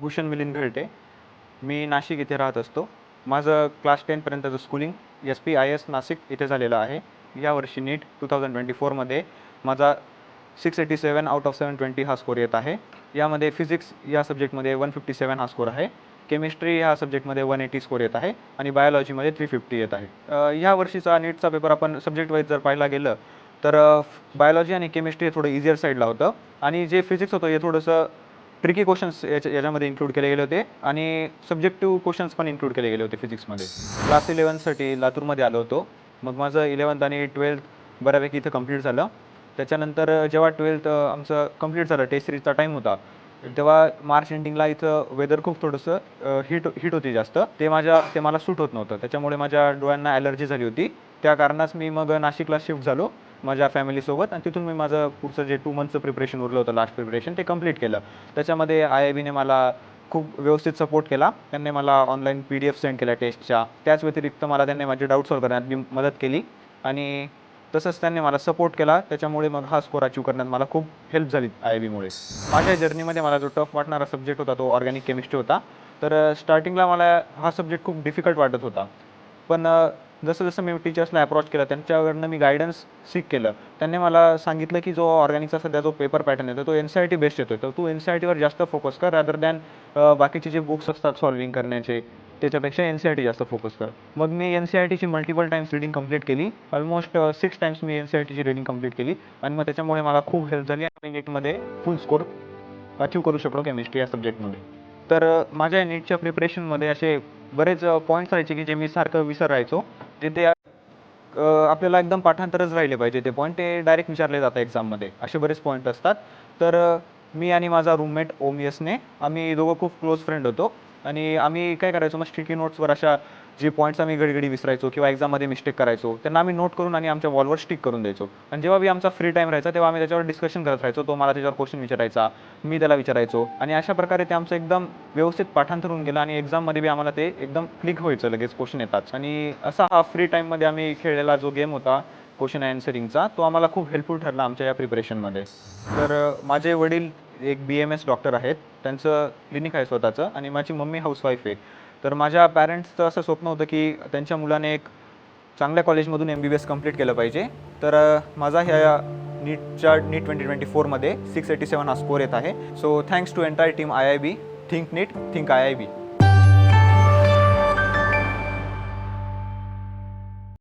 भूषण मिलिंद घरटे. मी नाशिक इथे राहत असतो. माझं क्लास 10 पर्यंतचं स्कूलिंग SPIS नाशिक इथे झालेलं आहे. यावर्षी नीट 2024मध्ये माझा 687 आउट ऑफ 720 हा स्कोर येत आहे. यामध्ये फिजिक्स या सब्जेक्टमध्ये 157 हा स्कोर आहे. केमिस्ट्री या सब्जेक्टमध्ये 180 स्कोर येत आहे आणि बायोलॉजीमध्ये 350 येत आहे. या वर्षीचा नीटचा पेपर आपण सब्जेक्ट वाईज जर पाहायला गेलं तर बायोलॉजी आणि केमिस्ट्री हे थोडं इझियर साईडला होतं आणि जे फिजिक्स होतं हे थोडंसं ट्रिकी क्वेश्चन्स याच्यामध्ये इन्क्लूड केले गेले होते आणि सब्जेक्टिव्ह क्वेश्चन्स पण इन्क्लूड केले गेले होते फिजिक्समध्ये. क्लास 11साठी लातूरमध्ये आलो होतो. मग माझं 11th आणि 12th बऱ्यापैकी इथं कंप्लीट झालं. त्याच्यानंतर जेव्हा 12th आमचं कंप्लीट झालं, टेस्ट सिरीजचा टाईम होता, तेव्हा मार्च एंडिंगला इथं वेदर खूप थोडंसं हीट होती जास्त. ते मला सूट होत नव्हतं. त्याच्यामुळे माझ्या डोळ्यांना ॲलर्जी झाली होती. त्या कारणास मी मग नाशिकला शिफ्ट झालो माझ्या फॅमिलीसोबत आणि तिथून मी माझं पुढचं जे 2 मंथचं प्रिपरेशन उरलं होतं, लास्ट प्रिपरेशन, ते कंप्लीट केलं. त्याच्यामध्ये IIBने मला खूप व्यवस्थित सपोर्ट केला. त्यांनी मला ऑनलाईन PDF सेंड केल्या टेस्टच्या. त्याच व्यतिरिक्त मला त्यांनी माझे डाऊट सॉल्व्ह करण्यात मदत केली आणि तसंच त्यांनी मला सपोर्ट केला. त्याच्यामुळे मग हा स्कोर अचीव्ह करण्यात मला खूप हेल्प झाली IIBमुळे. माझ्या जर्नीमध्ये मला जो टफ वाटणारा सब्जेक्ट होता तो ऑर्गॅनिक केमिस्ट्री होता. तर स्टार्टिंगला मला हा सब्जेक्ट खूप डिफिकल्ट वाटत होता. पण जसं मी टीचर्सला अप्रोच केलं, त्यांच्याकडनं मी गायडन्स सीक केलं. त्यांनी मला सांगितलं की जो ऑर्गॅनिकचा सध्या जो पेपर पॅटर्न येतो तो NCERT बेस्ड येतो. तर तू NCERTवर जास्त फोकस कर रादर दॅन बाकीचे जे बुक्स असतात सॉल्विंग करण्याचे, त्याच्यापेक्षा NCERT जास्त फोकस कर. मग मी NCERTची मल्टिपल टाइम्स रीडिंग कंप्लीट केली. ऑलमोस्ट 6 टाइम्स मी NCERTची रीडिंग कंप्लीट केली आणि मग त्याच्यामुळे मला खूप हेल्प झाली आणि नीटमध्ये फुल स्कोर अचीव्ह करू शकलो केमिस्ट्री या सब्जेक्टमध्ये. तर माझ्या नीटच्या प्रिपरेशनमध्ये असे बरेच पॉईंट्स राहायचे की जे मी सारखं विसरायचो. ते आपल्याला एकदम पाठांतरच राहिले पाहिजे ते पॉईंट, ते डायरेक्ट विचारले जातात एक्झाममध्ये. असे बरेच पॉईंट असतात. तर मी आणि माझा रूममेट ओमियसने आम्ही दोघं खूप क्लोज फ्रेंड होतो आणि आम्ही काय करायचो, मग स्टिकी नोट्सवर अशा जे पॉईंट्स आम्ही घडी विसरायचो किंवा एक्झाममध्ये मिस्टेक करायचो त्यांना आम्ही नोट करून आणि आमच्या वॉलवर स्टिक करून द्यायचो. आणि जेव्हा बी आमचा फ्री टाईम राहायचा तेव्हा आम्ही त्याच्यावर डिस्कशन करत राहायचो. तो मला त्याच्यावर क्वेश्चन विचारायचा, मी त्याला विचारायचो आणि अशा प्रकारे ते आमचं एकदम व्यवस्थित पाठांतर होऊन गेलं आणि एक्झाममध्ये बी आम्हाला ते एकदम क्लिक व्हायचं, लगेच क्वेश्चन येतात. आणि असा हा फ्री टाईममध्ये आम्ही खेळलेला जो गेम होता क्वेश्चन अँसरिंगचा, तो आम्हाला खूप हेल्पफुल ठरला आमच्या या प्रिपरेशनमध्ये. तर माझे वडील एक BMS डॉक्टर आहेत, त्यांचं क्लिनिक आहे स्वतःचं आणि माझी मम्मी हाऊसवाईफ आहे. तर माझ्या पॅरेंट्सचं असं स्वप्न होतं की त्यांच्या मुलाने एक चांगल्या कॉलेजमधून MBBS कंप्लीट केलं पाहिजे. तर माझा ह्या नीट 2024मध्ये 687 हा स्कोर येत आहे. So thanks to entire team IIB. Think NEET, think IIB.